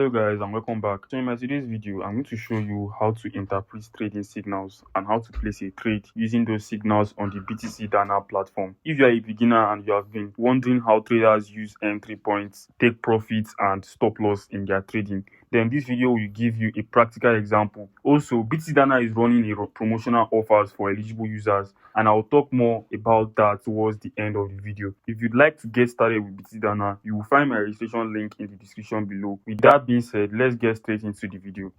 Hello guys and welcome back. So in my today's video, I'm going to show you how to interpret trading signals and how to place a trade using those signals on the BTCDana platform. If you are a beginner and you have been wondering how traders use entry points, take profits and stop loss in their trading, then this video will give you a practical example. Also, BTCDana is running a promotional offers for eligible users, and I'll talk more about that towards the end of the video. If you'd like to get started with BTCDana, you will find my registration link in the description below. With that being said, let's get straight into the video.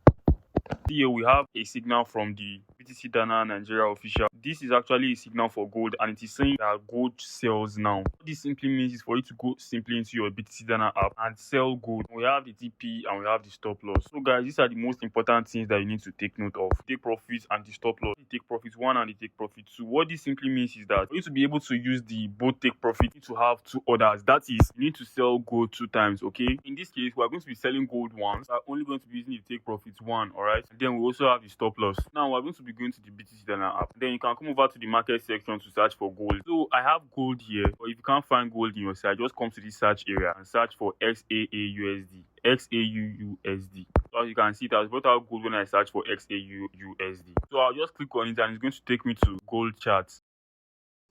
Here we have a signal from the BTCDana Nigeria official. This is actually a signal for gold, and it is saying that gold sells now. What this simply means is for you to go simply into your BTCDana app and sell gold. We have the TP and we have the stop loss. So guys, these are the most important things that you need to take note of. Take profits and the stop loss. The take profit 1 and the take profit 2. What this simply means is that for you to be able to use the both take profit, you need to have two orders. That is, you need to sell gold 2 times, okay? In this case, we are going to be selling gold once. We are only going to be using the take profit 1, alright? Then we also have the stop loss. Now we're going to be going to the BTCDana app. Then you can come over to the market section to search for gold. So I have gold here, but if you can't find gold in your site, just come to the search area and search for XAAUSD. XAUUSD. So as you can see, it has brought out gold when I search for XAUUSD. So I'll just click on it and it's going to take me to gold charts.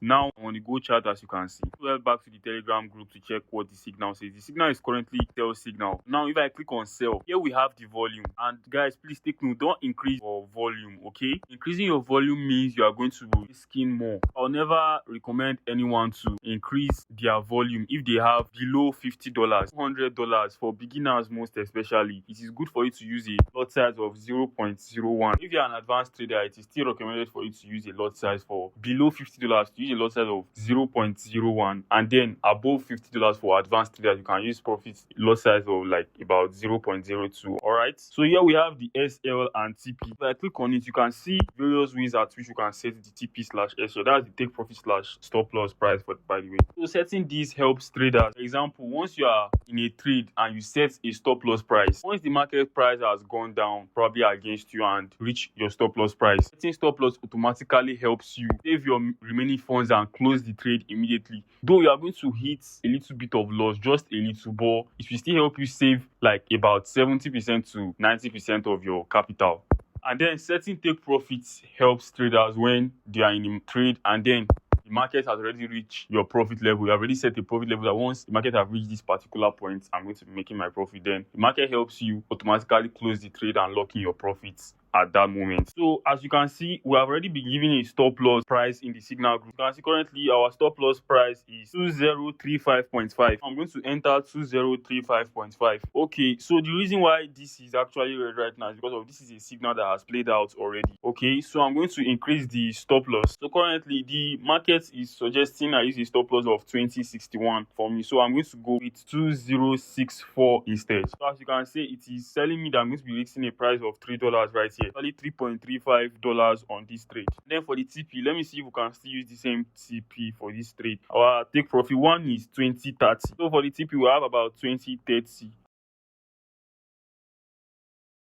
Now on the gold chart, as you can see, well, back to the Telegram group to check what the signal says. The signal is currently sell signal. Now if I click on sell, here we have the volume, and guys, please take note, don't increase your volume, okay? Increasing your volume means you are going to be risking more. I'll never recommend anyone to increase their volume if they have below $50, $200. For beginners most especially, it is good for you to use a lot size of 0.01. If you're an advanced trader, it is still recommended for you to use a lot size for below $50 to use a lot size of 0.01, and then above $50 for advanced traders, you can use profits lot size of like about 0.02. All right, so here we have the SL and TP. If I click on it, you can see various ways at which you can set the TP/SL. That's the take profit / stop loss price, by the way. So setting these helps traders. For example, once you are in a trade and you set a stop loss price, once the market price has gone down probably against you and reach your stop loss price, setting stop loss automatically helps you save your remaining funds and close the trade immediately. Though you are going to hit a little bit of loss, just a little, but it will still help you save like about 70% to 90% of your capital. And then setting take profits helps traders when they are in a trade and then the market has already reached your profit level. You have already set a profit level that once the market has reached this particular point, I'm going to be making my profit. Then the market helps you automatically close the trade and lock in your profits at that moment. So as you can see, we have already been given a stop loss price in the signal group. You can see currently our stop loss price is 2035.5. I'm going to enter 2035.5. Okay, so the reason why this is actually red right now is because of this is a signal that has played out already. Okay, so I'm going to increase the stop loss. So currently the market is suggesting I use a stop loss of 2061 for me, so I'm going to go with 2064 instead. So as you can see, it is telling me that I'm going to be risking a price of $3 right here. Only $3.35 on this trade. Then for the TP, let me see if we can still use the same TP for this trade. Our take profit 1 is 2030. So for the TP, we have about 2030.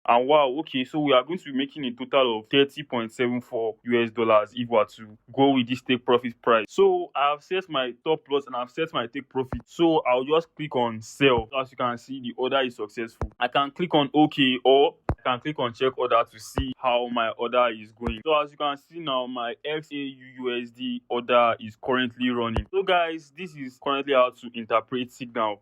And wow, okay, so we are going to be making a total of $30.74 if we are to go with this take profit price. So I have set my top loss and I've set my take profit. So I'll just click on sell. So as you can see, the order is successful. I can click on OK, or I can click on check order to see how my order is going. So as you can see now, my XAUUSD order is currently running. So guys, this is currently how to interpret signal.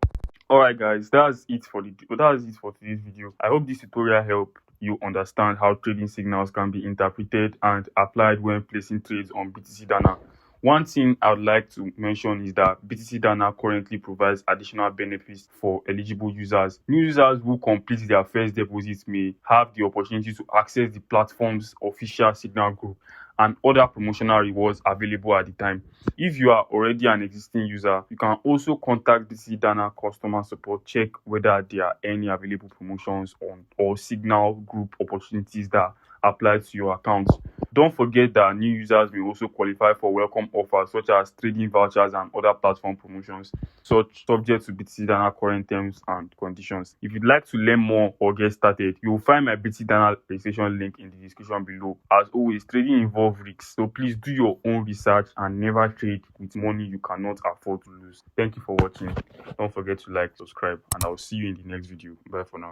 Alright guys, that's it for today's video. I hope this tutorial helped you understand how trading signals can be interpreted and applied when placing trades on BTCDana. One thing I would like to mention is that BTCDana currently provides additional benefits for eligible users. New users who complete their first deposit may have the opportunity to access the platform's official signal group and other promotional rewards available at the time. If you are already an existing user, you can also contact BTCDana customer support, check whether there are any available promotions on or signal group opportunities that apply to your account. Don't forget that new users may also qualify for welcome offers such as trading vouchers and other platform promotions, such subject to BTCDana current terms and conditions. If you'd like to learn more or get started, you will find my BTCDana registration link in the description below. As always, trading involves risks, so please do your own research and never trade with money you cannot afford to lose. Thank you for watching. Don't forget to like, subscribe, and I'll see you in the next video. Bye for now.